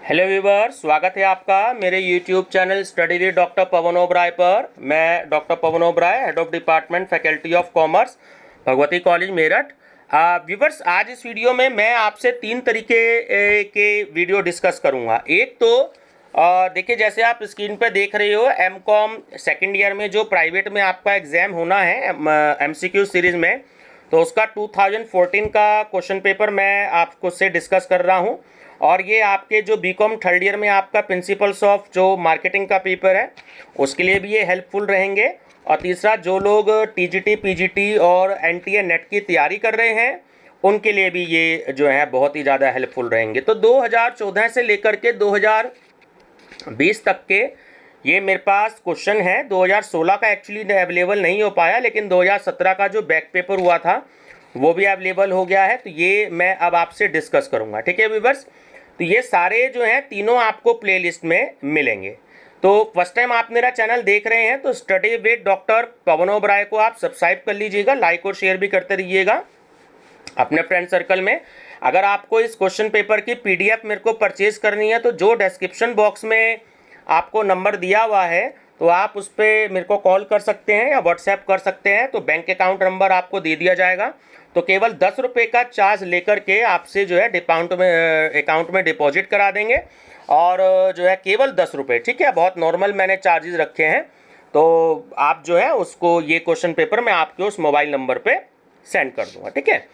Hello viewers, स्वागत है आपका मेरे YouTube channel study with doctor Pawan Oberoi पर। मैं doctor Pawan Oberoi, head of department faculty of commerce, Bhagwati college Meerut. Viewers, आज इस वीडियो में मैं आपसे 3 तरीके के वीडियो डिस्कस करूंगा। एक तो देखिए, जैसे आप स्क्रीन पर देख रहे हो, एमकॉम सेकेंड ईयर में जो प्राइवेट में आपका एग्ज़ाम होना है MCQ सीरीज़ में, तो उसका 2014 का क्वेश्चन पेपर मैं आपको से डिस्कस कर रहा हूँ। और ये आपके जो बीकॉम थर्ड ईयर में आपका प्रिंसिपल्स ऑफ जो मार्केटिंग का पेपर है, उसके लिए भी ये हेल्पफुल रहेंगे। और तीसरा, जो लोग TGT PGT और NTA नेट की तैयारी कर रहे हैं, उनके लिए भी ये जो है बहुत ही ज़्यादा हेल्पफुल रहेंगे। तो 2014 से लेकर के 2020 तक के ये मेरे पास क्वेश्चन है। 2016 का एक्चुअली अवेलेबल नहीं हो पाया, लेकिन 2017 का जो बैक पेपर हुआ था वो भी अवेलेबल हो गया है। तो ये मैं अब आपसे डिस्कस करूँगा, ठीक है व्यूअर्स। तो ये सारे जो हैं तीनों आपको प्लेलिस्ट में मिलेंगे। तो फर्स्ट टाइम आप मेरा चैनल देख रहे हैं तो study with doctor Pawan Oberoi को आप सब्सक्राइब कर लीजिएगा, लाइक और शेयर भी करते रहिएगा अपने फ्रेंड सर्कल में। अगर आपको इस क्वेश्चन पेपर की PDF मेरे को परचेज करनी है, तो जो डिस्क्रिप्शन बॉक्स में आपको नंबर दिया हुआ है, तो आप उस पर मेरे को कॉल कर सकते हैं या व्हाट्सएप कर सकते हैं। तो बैंक अकाउंट नंबर आपको दे दिया जाएगा। तो केवल 10 रुपये का चार्ज लेकर के आपसे जो है अकाउंट में डिपॉजिट करा देंगे, और जो है केवल 10 रुपये, ठीक है। बहुत नॉर्मल मैंने चार्जेस रखे हैं। तो आप जो है उसको, ये क्वेश्चन पेपर मैं आपके उस मोबाइल नंबर पे सेंड कर दूंगा, ठीक है।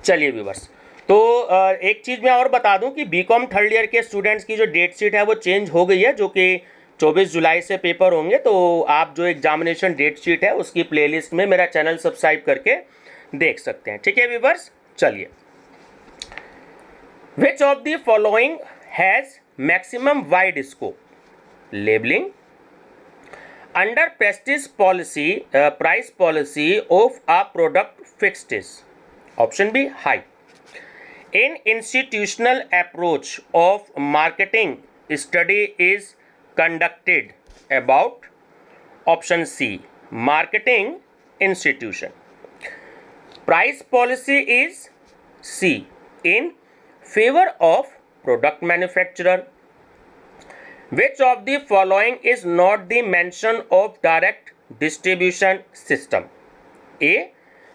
चलिए व्यूअर्स, तो एक चीज़ मैं और बता दूं कि बीकॉम थर्ड ईयर के स्टूडेंट्स की जो डेट शीट है वो चेंज हो गई है, जो कि 24 जुलाई से पेपर होंगे। तो आप जो एग्जामिनेशन डेट शीट है उसकी प्लेलिस्ट में मेरा चैनल सब्सक्राइब करके देख सकते हैं, ठीक है व्यूअर्स। चलिए, which of the following has maximum wide scope? Labelling, under prestige policy, price policy of a product fixed is. Option B, high. In institutional approach of marketing study is conducted about. Option C, marketing institution. Price policy is C, in favor of product manufacturer. Which of the following is not the mention of direct distribution system? A,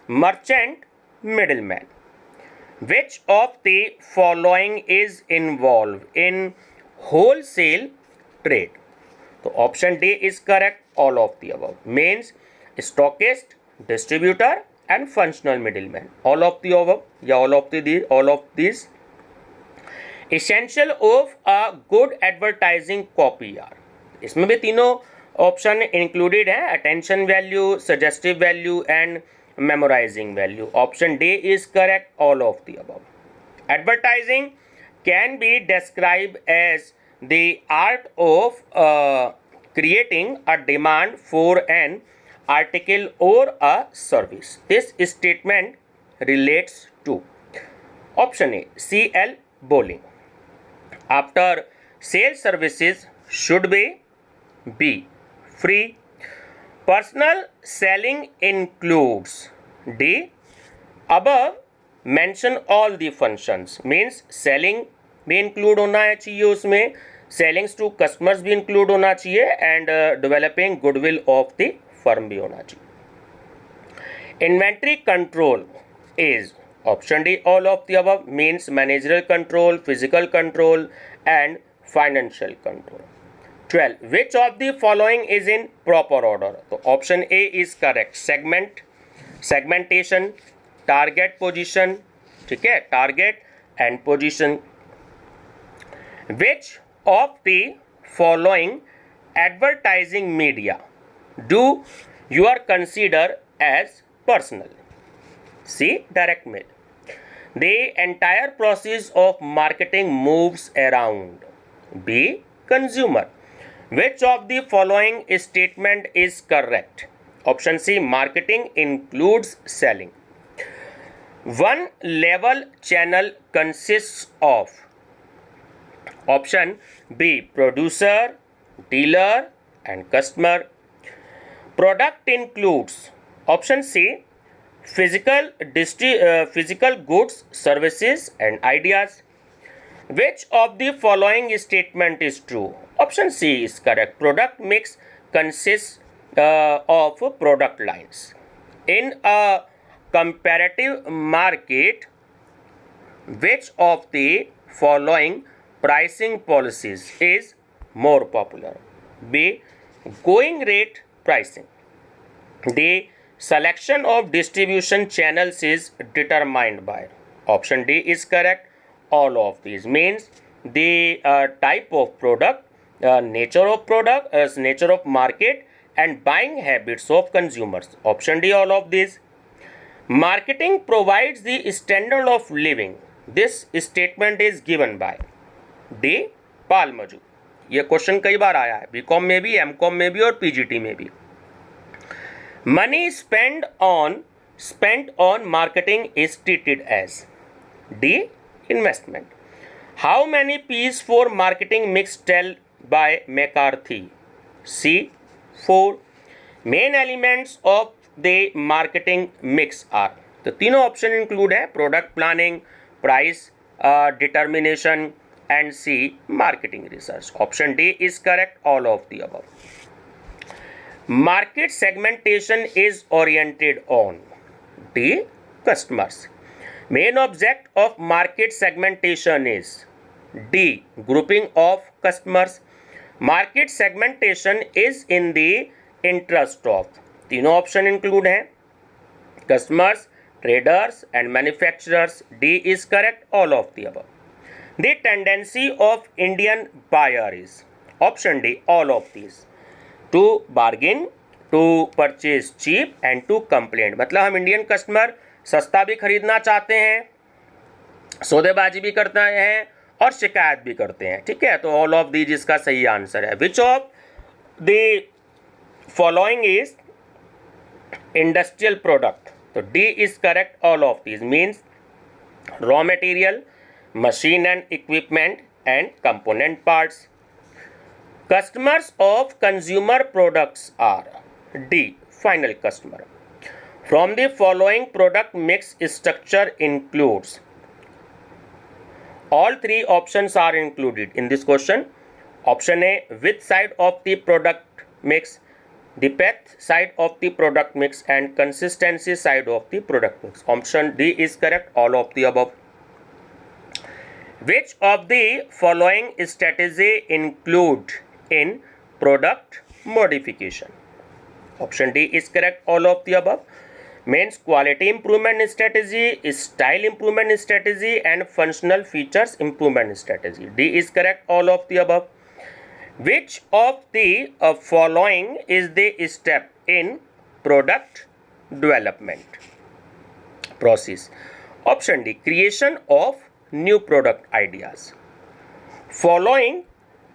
merchant middleman. Which of the following is involved in wholesale trade? तो option D is correct, all of the above means stockist, distributor and functional middleman. All of the above या all of this. Essential of a good advertising copy यार, इसमें भी तीनों option included है, attention value, suggestive value and memorizing value. Option D is correct, all of the above. Advertising can be described as the art of creating a demand for an article or a service. This statement relates to option A, CL Bowling. After sales services should be B, free. Personal selling includes D, above mention all the functions, means selling भी include होना चाहिए, उसमें ceilings to customers भी include होना चाहिए, and developing goodwill of the firm भी होना चाहिए। Inventory control is option D, all of the above means managerial control, physical control and financial control. 12. Which of the following is in proper order? तो option A is correct, segmentation, target position, ठीक है, target and position. Which of the following advertising media do you are consider as personal? C, direct mail. The entire process of marketing moves around. B, consumer. Which of the following statement is correct? Option C, marketing includes selling. One level channel consists of. Option B, producer, dealer and customer. Product includes. Option C, physical goods, services and ideas. Which of the following statement is true? Option C is correct. Product mix consists of product lines. In a comparative market, which of the following pricing policies is more popular? B. Going rate pricing. The selection of distribution channels is determined by. Option D is correct. All of these means the type of product, nature of product, nature of market, and buying habits of consumers. Option D, all of these. Marketing provides the standard of living. This statement is given by D. पालमजू. ये question कई बार आया है, BCom में भी, MCom में भी और PGT में भी. Money spent on marketing is treated as D. Investment. How many P's for marketing mix tell by McCarthy? C. 4. Main elements of the marketing mix are. तो तीनों ऑप्शन इंक्लूड है, product planning, price determination and C marketing research. Option D is correct. All of the above. Market segmentation is oriented on D. Customers. Main object of market segmentation is D. Grouping of customers. Market segmentation is in the interest of. तीनों option include हैं, customers, traders and manufacturers. D is correct. All of the above. The tendency of Indian buyer is. Option D. All of these. To bargain, to purchase cheap and to complaint. मतलब हम Indian customer सस्ता भी खरीदना चाहते हैं, सौदेबाजी भी करते हैं और शिकायत भी करते हैं. ठीक है, तो ऑल ऑफ दीज इसका सही आंसर है. Which of the following is industrial product? तो D is correct. All of these means raw material, machine and equipment and component parts. Customers of consumer products are D. Final customer. From the following product mix structure includes. All three options are included in this question. Option A, width side of the product mix, the breadth side of the product mix and consistency side of the product mix. Option D is correct. All of the above. Which of the following strategy include in product modification? Option D is correct. All of the above. Means quality improvement strategy, style improvement strategy and functional features improvement strategy. D is correct. All of the above. Which of the following is the step in product development process? Option D, creation of new product ideas. Following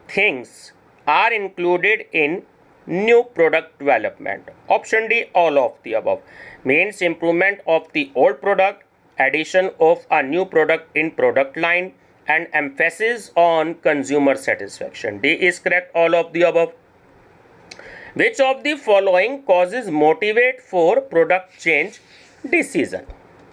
things are included in new product development. Option D, all of the above. Means improvement of the old product, addition of a new product in product line and emphasis on consumer satisfaction. D is correct. All of the above. Which of the following causes motivate for product change decision?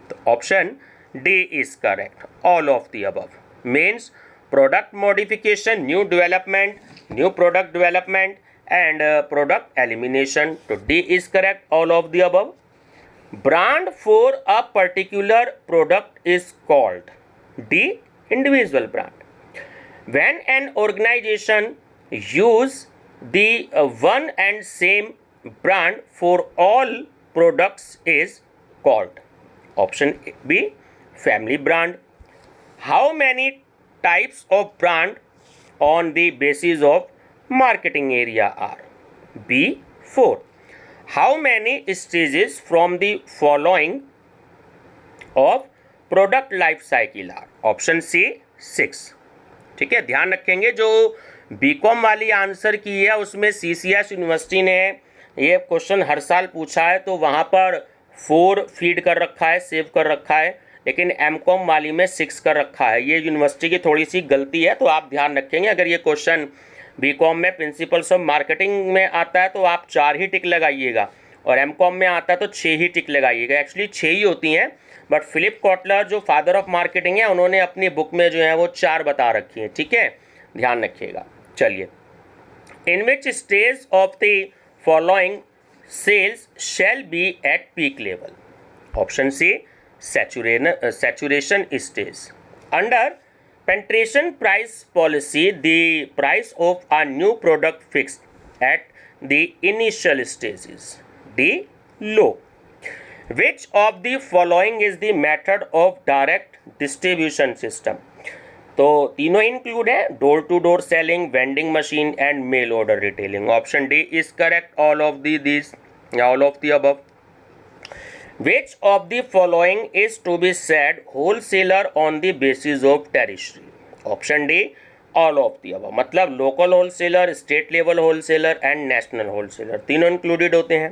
The option D is correct. All of the above. Means product modification, new development, new product development and product elimination. So D is correct. All of the above. Brand for a particular product is called D. Individual brand. When an organization use the one and same brand for all products is called. Option B. Family brand. How many types of brand on the basis of marketing area are? B. 4. How many stages from the following of product life cycle are? Option C. 6. ठीक है, ध्यान रखेंगे जो BCom वाली answer की है उसमें CCS university ने ये क्वेश्चन हर साल पूछा है, तो वहाँ पर 4 फीड कर रखा है, सेव कर रखा है, लेकिन एमकॉम वाली में 6 कर रखा है. ये यूनिवर्सिटी की थोड़ी सी गलती है, तो आप ध्यान रखेंगे. अगर ये क्वेश्चन बीकॉम में प्रिंसिपल्स ऑफ मार्केटिंग में आता है तो आप 4 ही टिक लगाइएगा, और एमकॉम में आता तो 6 ही टिक लगाइएगा। एक्चुअली 6 ही होती हैं, बट फिलिप कॉटलर जो फादर ऑफ मार्केटिंग है उन्होंने अपनी बुक में जो है वो 4 बता रखी है, ठीक है, ध्यान रखिएगा। चलिए, in which stage of the following sales shall be at peak level? Option C saturation stage. Under penetration price policy, the price of a new product fixed at the initial stages. D. Low. Which of the following is the method of direct distribution system? तो तीनों include है, door to door selling, vending machine and mail order retailing. Option D is correct, all of the above. Which of the following is to be said wholesaler on the basis of territory? Option D, all of the above। मतलब local wholesaler, state level wholesaler and national wholesaler तीनों included होते हैं।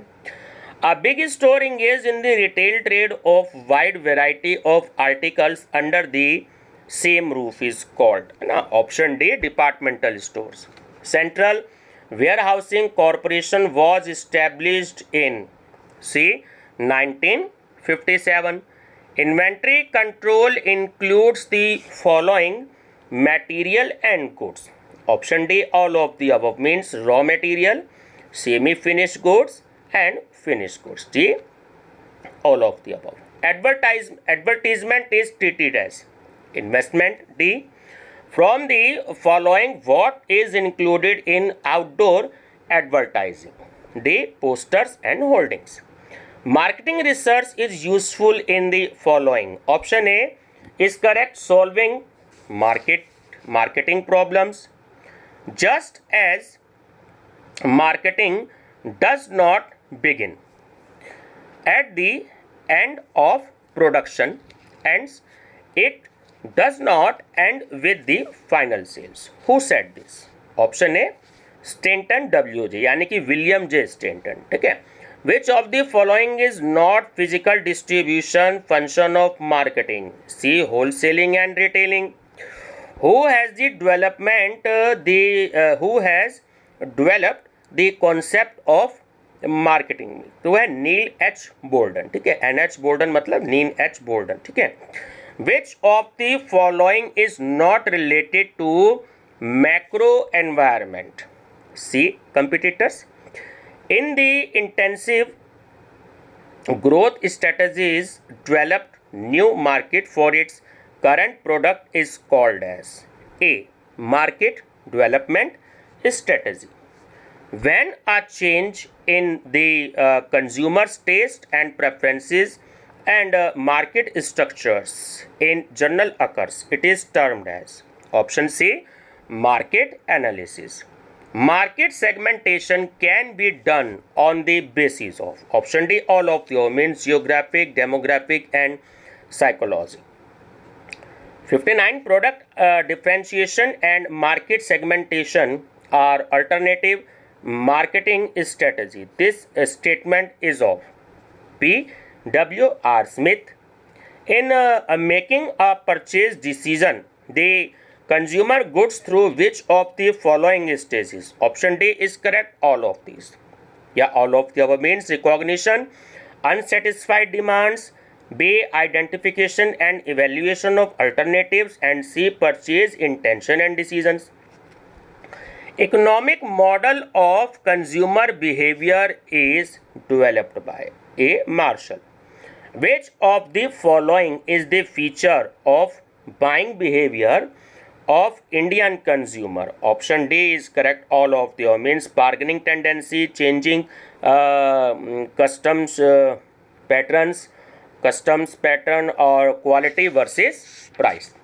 A big store engaged in the retail trade of wide variety of articles under the same roof is called, ना, option D, departmental stores। Central Warehousing Corporation was established in C, 1957. Inventory control includes the following material and goods. Option D, all of the above, means raw material, semi-finished goods and finished goods. D, all of the above. Advertisement is treated as investment. D, from the following what is included in outdoor advertising? D, posters and holdings. Marketing research is useful in the following. Option A is correct, solving marketing problems. Just as marketing does not begin at the end of production, and it does not end with the final sales. Who said this? Option A, Stanton W.J. यानी कि William J Stanton, ठीक है। Which of the following is not physical distribution function of marketing? C, wholesaling and retailing. Who has developed the concept of marketing? तो है नील H बोल्डन, ठीक है। NH बोल्डन मतलब नील H बोल्डन, ठीक है। Which of the following is not related to macro environment? C, competitors. In the intensive growth strategies developed new market for its current product is called as A, market development strategy. When a change in the consumer's taste and preferences and market structures in general occurs, it is termed as option C, market analysis. Market segmentation can be done on the basis of option D, all of the means geographic, demographic and psychology. 59. Product differentiation and market segmentation are alternative marketing strategy. This statement is of P. W. R. Smith. In making a purchase decision, the consumer goods through which of the following stages? Option D is correct, all of these. Yeah, all of the above means recognition, unsatisfied demands, B, identification and evaluation of alternatives, and C, purchase intention and decisions. Economic model of consumer behavior is developed by A, Marshall. Which of the following is the feature of buying behavior of Indian consumer? Option D is correct, all of the means bargaining tendency, changing customs pattern or quality versus price.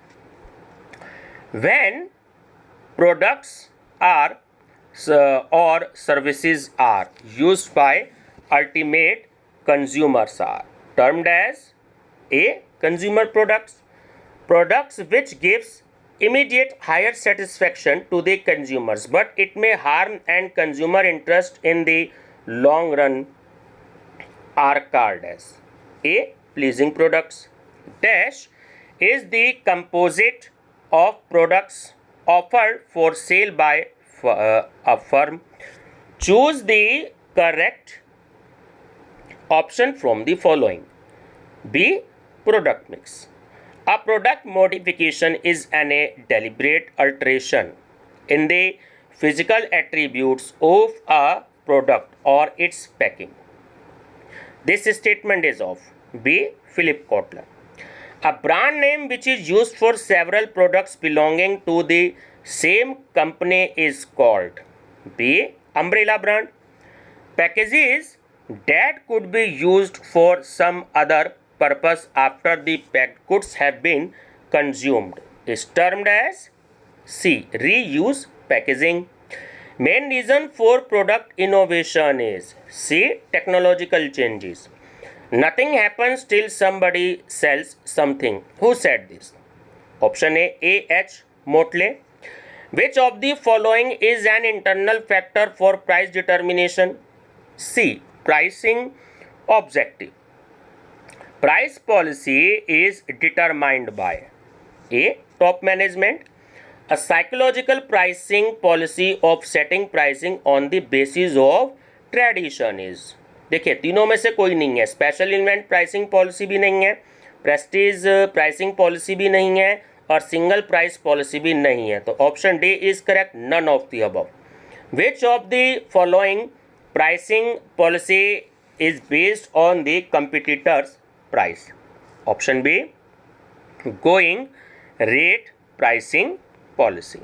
When products are or services are used by ultimate consumers are termed as A, consumer products which gives immediate higher satisfaction to the consumers, but it may harm and consumer interest in the long run are called as A, pleasing products. Dash is the composite of products offered for sale by a firm. Choose the correct Option from the following. B. Product mix. A product modification is a deliberate alteration in the physical attributes of a product or its packing. This statement is of B. Philip Kotler. A brand name which is used for several products belonging to the same company is called B. Umbrella brand. Packages that could be used for some other purpose after the packed goods have been consumed is termed as C. Reuse packaging. Main reason for product innovation is C. Technological changes. Nothing happens till somebody sells something. Who said this? Option A. A.H. Motley. Which of the following is an internal factor for price determination? C. Pricing objective. Price policy is determined by A. Top management. A psychological pricing policy of setting pricing on the basis of tradition is. देखिए तीनों में से कोई नहीं है. Special event pricing policy भी नहीं है, प्रेस्टीज प्राइसिंग पॉलिसी भी नहीं है और सिंगल प्राइस पॉलिसी भी नहीं है. तो option D is correct, none of the above. Which of the following pricing policy is based on the competitor's price? Option B. Going rate pricing policy.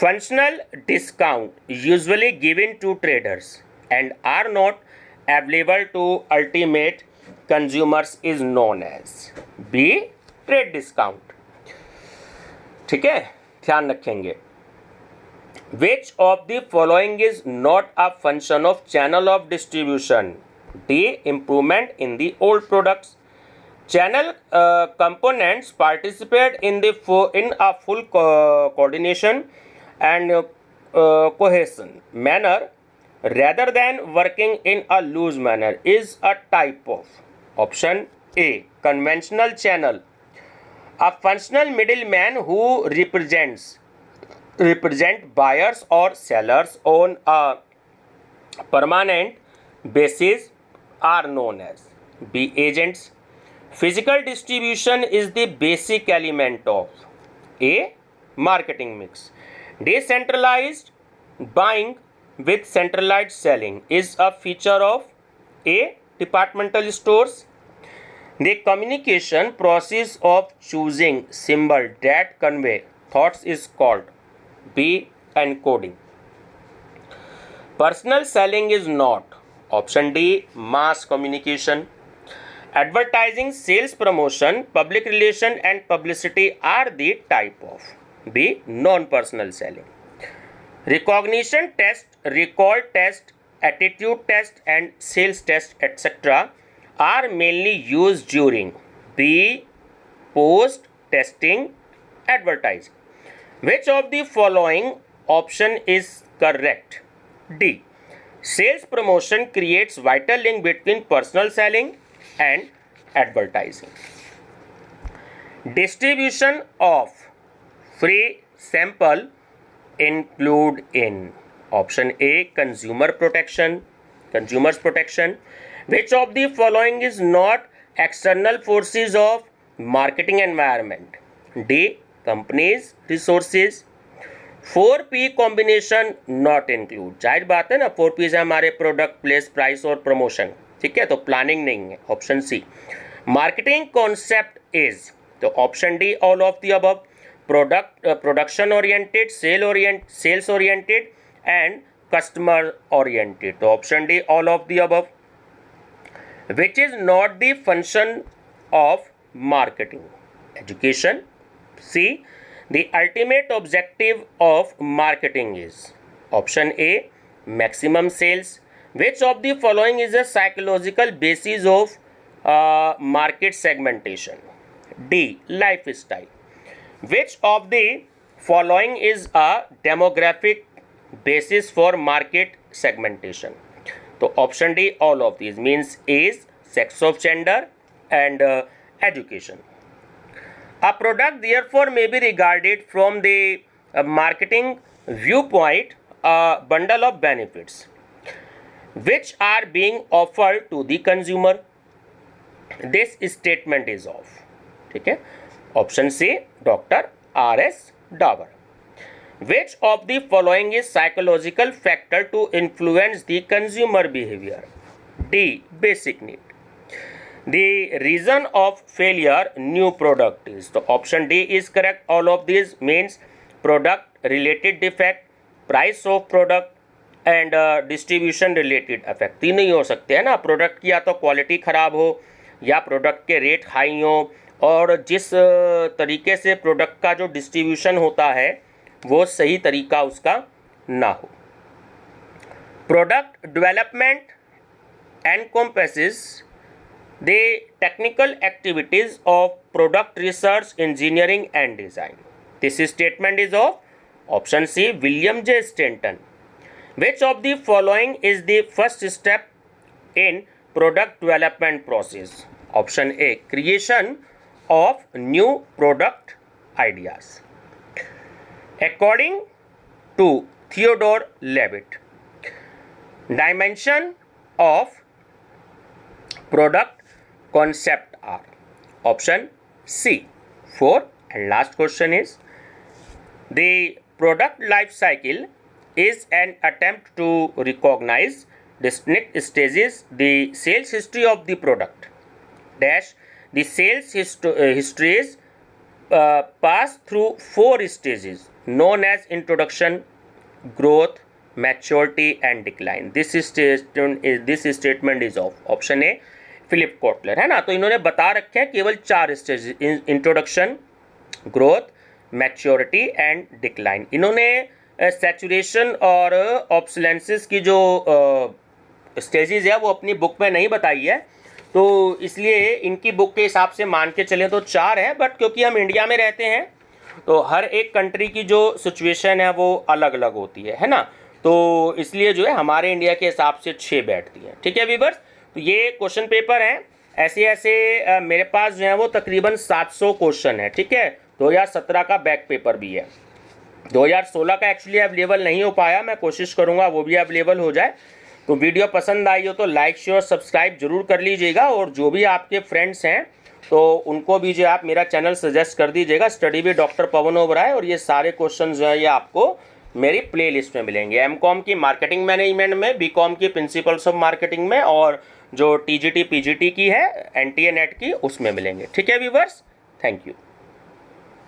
Functional discount usually given to traders and are not available to ultimate consumers is known as B. Trade discount. ठीक है, ध्यान रखेंगे. Which of the following is not a function of channel of distribution? D. Improvement in the old products. Channel components participate in a full coordination and cohesion manner rather than working in a loose manner is a type of. Option A. Conventional channel. A functional middleman who represent buyers or sellers on a permanent basis are known as B. Agents. Physical distribution is the basic element of A. Marketing mix. Decentralized buying with centralized selling is a feature of A. Departmental stores. The communication process of choosing symbol that convey thoughts is called B. Encoding. Personal selling is not. Option D. Mass communication. Advertising, sales promotion, public relation and publicity are the type of B. Non-personal selling. Recognition test, recall test, attitude test and sales test etc. are mainly used during B. Post testing advertising. Which of the following option is correct? D. Sales promotion creates vital link between personal selling and advertising. Distribution of free sample include in option A. Consumers protection. Which of the following is not external forces of marketing environment? D. Companies resources. 4P combination not include. जाहिर बात है ना, 4P है हमारे product, place, price और promotion. ठीक है, तो प्लानिंग नहीं है. Option C. Marketing concept is, तो option D all of the above. Production oriented, sales oriented and customer oriented, तो option D all of the above. Which is not the function of marketing? Education. C. The ultimate objective of marketing is option A. Maximum sales. Which of the following is a psychological basis of market segmentation? D. Lifestyle. Which of the following is a demographic basis for market segmentation? So option D all of these, means age, sex of gender and education. A product therefore may be regarded from the marketing viewpoint a bundle of benefits. which are being offered to the consumer. This statement is of. ठीक है, option C doctor RS Dabur. Which of the following is psychological factor to influence the consumer behavior? D. Basic need. The reason of failure new product is, तो option D is correct. All of these means product related defect, price of product and distribution related effect. तीन ही हो सकते हैं ना, product की या तो quality ख़राब हो या प्रोडक्ट के रेट हाई हो और जिस तरीके से प्रोडक्ट का जो डिस्ट्रीब्यूशन होता है वो सही तरीका उसका ना हो. Product development encompasses the technical activities of product research, engineering and design. This statement is of option C William J. Stanton. Which of the following is the first step in product development process? Option A creation of new product ideas. According to Theodore Levitt, dimension of product concept are option C 4 and last question is the product life cycle is an attempt to recognize distinct stages the sales history of the product dash the sales histories pass through 4 stages known as introduction, growth, maturity and decline. This statement is of option A Philip Kotler, है ना. तो इन्होंने बता रखे हैं केवल 4 stage, introduction, growth, maturity and decline. इन्होंने saturation और ऑब्सोलेंसिस की जो स्टेजेस है वो अपनी बुक में नहीं बताई है, तो इसलिए इनकी बुक के हिसाब से मान के चलें तो 4 है. बट क्योंकि हम इंडिया में रहते हैं तो हर एक कंट्री की जो सिचुएशन है वो अलग अलग होती है ना. तो इसलिए जो है हमारे इंडिया के हिसाब से 6 बैठती हैं. ठीक है व्यूअर्स, तो ये क्वेश्चन पेपर हैं. ऐसे मेरे पास जो है वो तकरीबन 700 क्वेश्चन है. ठीक है, 2017 का बैक पेपर भी है. 2016 का एक्चुअली अवेलेबल नहीं हो पाया, मैं कोशिश करूंगा वो भी अवेलेबल हो जाए. तो वीडियो पसंद आई हो तो लाइक शेयर सब्सक्राइब जरूर कर लीजिएगा और जो भी आपके फ्रेंड्स हैं तो उनको भी जो आप मेरा चैनल सजेस्ट कर दीजिएगा, study with doctor Pawan Oberoi. और ये सारे क्वेश्चन जो है ये आपको मेरी प्लेलिस्ट में मिलेंगे. एमकॉम की मार्केटिंग मैनेजमेंट में, बीकॉम की प्रिंसिपल्स ऑफ मार्केटिंग में और जो टीजीटी पीजीटी की है एनटीए नेट की उसमें मिलेंगे. ठीक है व्यूअर्स, थैंक यू.